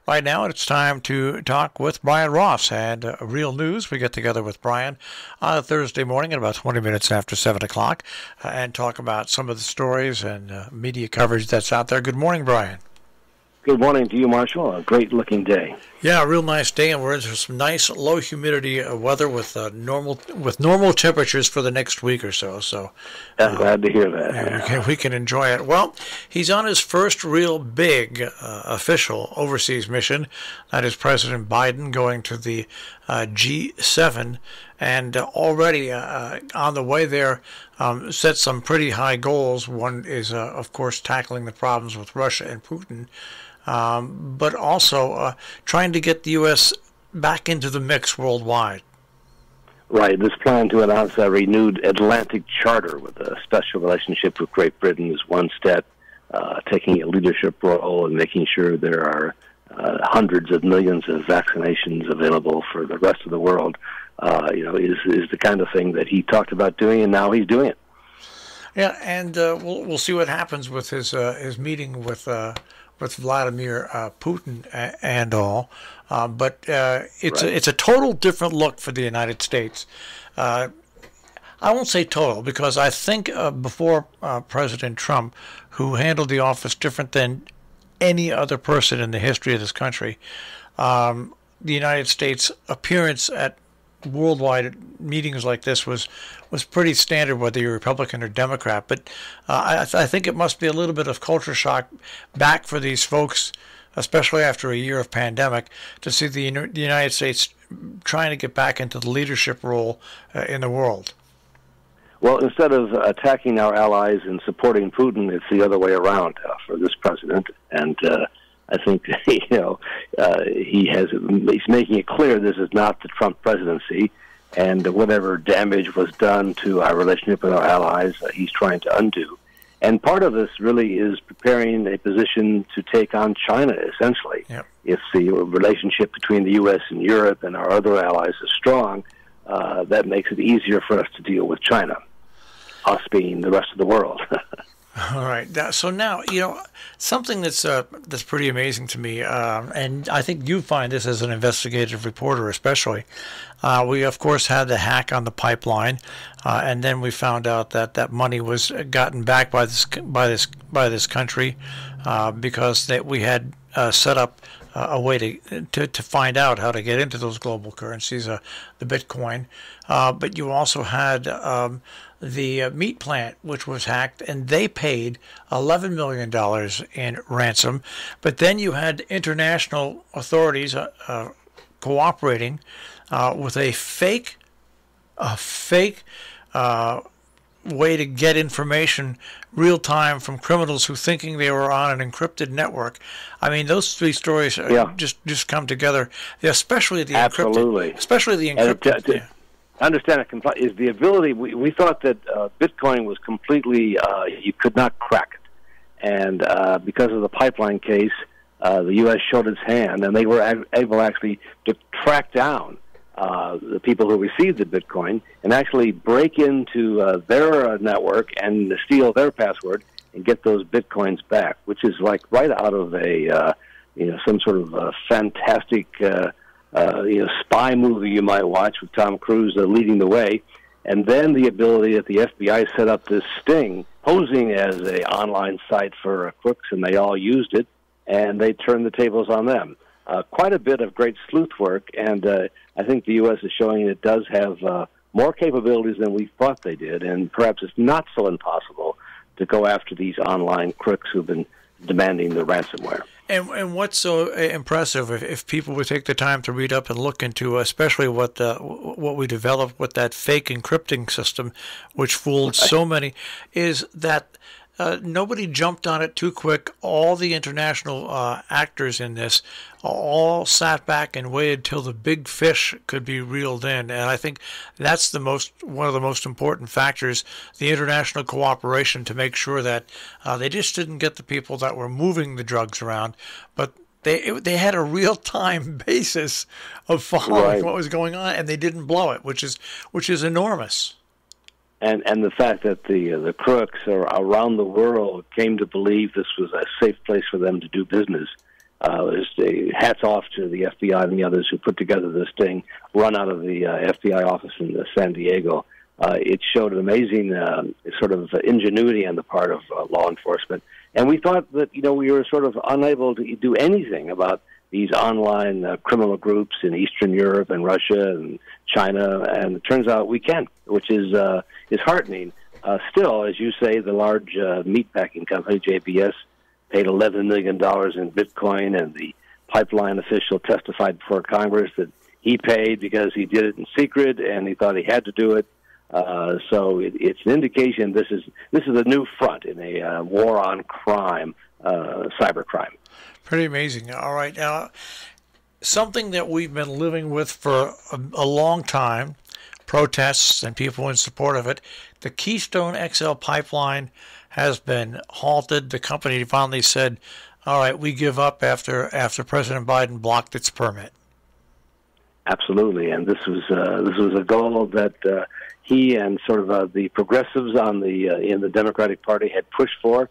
right now it's time to talk with Brian Ross. And Real News, we get together with Brian on Thursday morning at about 20 minutes after 7 o'clock and talk about some of the stories and media coverage that's out there. Good morning, Brian. Good morning to you, Marshall. A great-looking day. Yeah, a real nice day, and we're into some nice low humidity weather with normal temperatures for the next week or so. So, I'm glad to hear that. Yeah, we can enjoy it. Well, he's on his first real big official overseas mission. That is President Biden going to the G7, and already on the way there, set some pretty high goals. One is, of course, tackling the problems with Russia and Putin. But also trying to get the U.S. back into the mix worldwide. Right. This plan to announce a renewed Atlantic Charter with a special relationship with Great Britain is one step, taking a leadership role and making sure there are hundreds of millions of vaccinations available for the rest of the world, is the kind of thing that he talked about doing, and now he's doing it. Yeah, and we'll see what happens with his meeting with Vladimir Putin and all, but it's a total different look for the United States. I won't say total, because I think before President Trump, who handled the office different than any other person in the history of this country, the United States appearance at worldwide meetings like this was pretty standard, whether you're Republican or Democrat. But I think it must be a little bit of culture shock back for these folks, especially after a year of pandemic, to see the United States trying to get back into the leadership role in the world. Well, instead of attacking our allies and supporting Putin, it's the other way around for this president. And I think he's making it clear this is not the Trump presidency, and whatever damage was done to our relationship with our allies, he's trying to undo. And part of this really is preparing a position to take on China, essentially. Yep. If the relationship between the U.S. and Europe and our other allies is strong, that makes it easier for us to deal with China, us being the rest of the world. All right. So now, something that's pretty amazing to me, and I think you find this as an investigative reporter especially. We, of course, had the hack on the pipeline, and then we found out that money was gotten back by this country because we had set up a way to find out how to get into those global currencies, the Bitcoin. But you also had the meat plant, which was hacked, and they paid $11 million in ransom. But then you had international authorities cooperating with a fake way to get information real time from criminals who thinking they were on an encrypted network. I mean, those three stories just come together, especially the Absolutely. encrypted. Especially the encrypted. Understand it is the ability. We thought that Bitcoin was completely you could not crack it, and because of the pipeline case, the U.S. showed its hand, and they were able actually to track down the people who received the Bitcoin and actually break into their network and steal their password and get those Bitcoins back, which is like right out of a some sort of fantastic spy movie you might watch with Tom Cruise leading the way. And then the ability that the FBI set up this sting, posing as an online site for crooks, and they all used it, and they turned the tables on them. Quite a bit of great sleuth work, and I think the U.S. is showing it does have more capabilities than we thought they did, and perhaps it's not so impossible to go after these online crooks who've been demanding the ransomware. And what's so impressive, if people would take the time to read up and look into, especially what we developed with that fake encrypting system, which fooled so many, is that nobody jumped on it too quick. All the international actors in this all sat back and waited till the big fish could be reeled in. And I think that's one of the most important factors, the international cooperation to make sure that they just didn't get the people that were moving the drugs around, but they had a real-time basis of following what was going on, and they didn't blow it, which is enormous. And the fact that the crooks around the world came to believe this was a safe place for them to do business Hats off to the FBI and the others who put together this thing, run out of the FBI office in San Diego. It showed an amazing sort of ingenuity on the part of law enforcement. And we thought that, we were sort of unable to do anything about these online criminal groups in Eastern Europe and Russia and China, and it turns out we can, which is heartening. Still, as you say, the large meatpacking company, JBS, paid $11 million in Bitcoin, and the pipeline official testified before Congress that he paid because he did it in secret and he thought he had to do it. So it's an indication this is a new front in a war on crime, cybercrime. Pretty amazing. All right. Now, something that we've been living with for a long time, protests and people in support of it, the Keystone XL pipeline has been halted. The company finally said, all right, we give up after President Biden blocked its permit. Absolutely. And this was a goal that he and sort of the progressives in the Democratic Party had pushed for.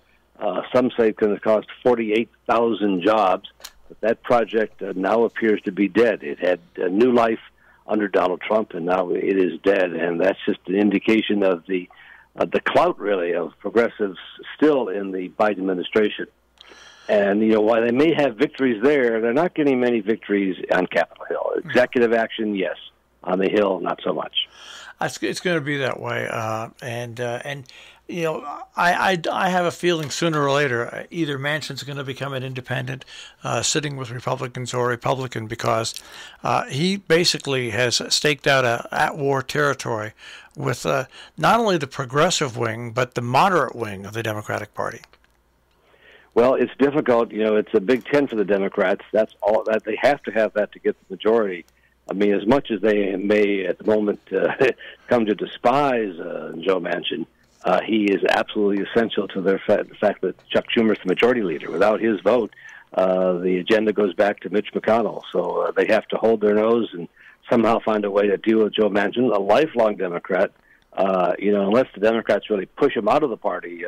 Some say it's going to cost 48,000 jobs, but that project now appears to be dead. It had new life under Donald Trump, and now it is dead. And that's just an indication of the clout, really, of progressives still in the Biden administration. And, while they may have victories there, they're not getting many victories on Capitol Hill. Executive action, yes. On the Hill, not so much. It's going to be that way. I have a feeling sooner or later either Manchin's going to become an independent, sitting with Republicans, or Republican, because he basically has staked out a at-war territory with not only the progressive wing, but the moderate wing of the Democratic Party. Well, it's difficult. It's a Big Ten for the Democrats. That's all that they have to have that to get the majority. I mean, as much as they may at the moment come to despise Joe Manchin, he is absolutely essential to the fact that Chuck Schumer is the majority leader. Without his vote, the agenda goes back to Mitch McConnell. So they have to hold their nose and somehow find a way to deal with Joe Manchin, a lifelong Democrat. Unless the Democrats really push him out of the party,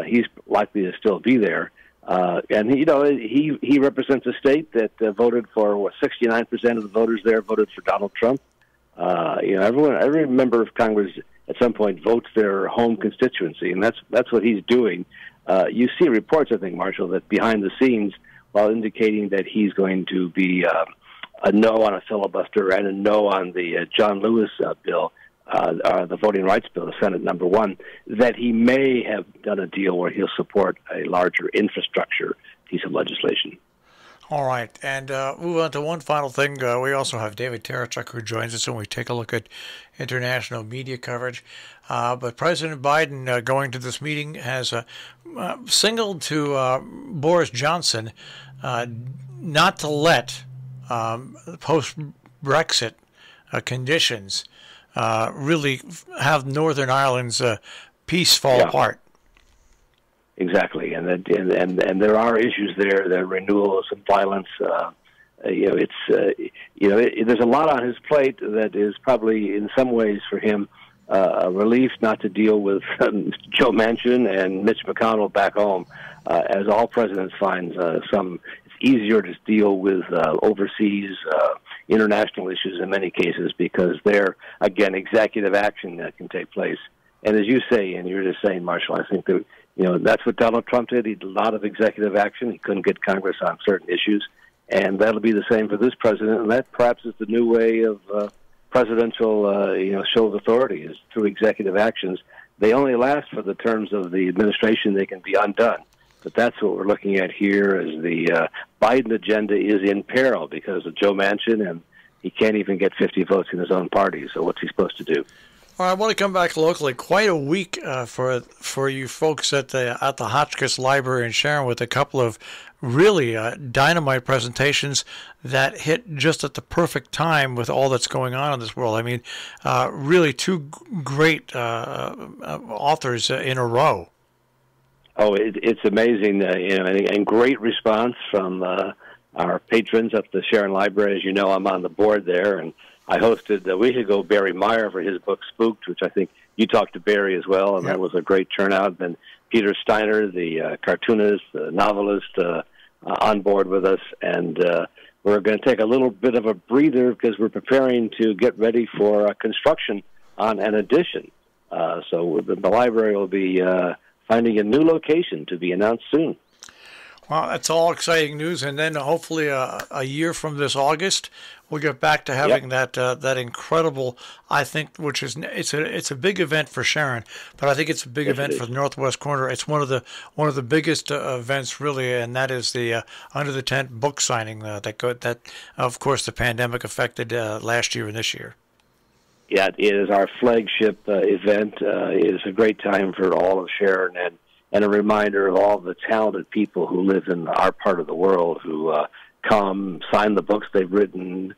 he's likely to still be there. And he represents a state that voted for 69% of the voters there voted for Donald Trump. Every member of Congress at some point votes their home constituency, and that's what he's doing. You see reports, I think, Marshall, that behind the scenes, while indicating that he's going to be a no on a filibuster and a no on the John Lewis bill, the voting rights bill, the Senate number 1, that he may have done a deal where he'll support a larger infrastructure piece of legislation. All right, and move on to one final thing. We also have David Terechuk, who joins us when we take a look at international media coverage. But President Biden, going to this meeting, has signaled to Boris Johnson not to let post-Brexit conditions really have Northern Ireland's peace fall apart. Exactly, and there are issues there. There are renewals and violence. There's a lot on his plate that is probably in some ways for him a relief not to deal with Joe Manchin and Mitch McConnell back home. As all presidents find, it's easier to deal with overseas international issues in many cases because there, again, executive action can take place. And as you say, and you're just saying, Marshall, I think that that's what Donald Trump did. He did a lot of executive action. He couldn't get Congress on certain issues, and that'll be the same for this president. And that perhaps is the new way of presidential, show of authority is through executive actions. They only last for the terms of the administration. They can be undone. But that's what we're looking at here as the Biden agenda is in peril because of Joe Manchin, and he can't even get 50 votes in his own party. So what's he supposed to do? Well, I want to come back locally. Quite a week for you folks at the Hotchkiss Library in Sharon with a couple of really dynamite presentations that hit just at the perfect time with all that's going on in this world. I mean, really two great authors in a row. Oh, it's amazing, and great response from our patrons at the Sharon Library. As you know, I'm on the board there, and I hosted a week ago Barry Meyer for his book Spooked, which I think you talked to Barry as well, and that was a great turnout. Then Peter Steiner, the cartoonist, the novelist, on board with us, and we're going to take a little bit of a breather because we're preparing to get ready for construction on an addition. So the library will be finding a new location to be announced soon. Well, that's all exciting news, and then hopefully a year from this August, we'll get back to having that incredible. I think, which is it's a big event for Sharon, but I think it's a big event for the Northwest Corner. It's one of the biggest events really, and that is the Under the Tent book signing that of course the pandemic affected last year and this year. Yeah, it is our flagship event. It is a great time for all of Sharon and a reminder of all the talented people who live in our part of the world who come, sign the books they've written,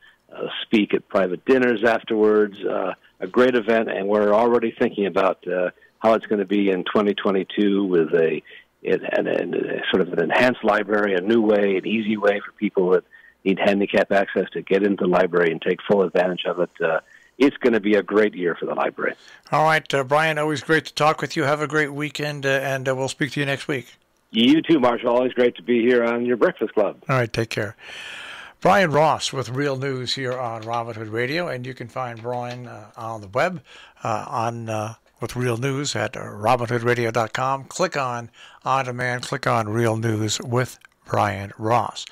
speak at private dinners afterwards. A great event, and we're already thinking about how it's going to be in 2022 with a sort of an enhanced library, a new way, an easy way for people that need handicap access to get into the library and take full advantage of it. It's going to be a great year for the library. All right, Brian, always great to talk with you. Have a great weekend, and we'll speak to you next week. You too, Marshall. Always great to be here on your Breakfast Club. All right, take care. Brian Ross with Real News here on Robin Hood Radio, and you can find Brian on the web with Real News at robinhoodradio.com. Click on demand, click on Real News with Brian Ross.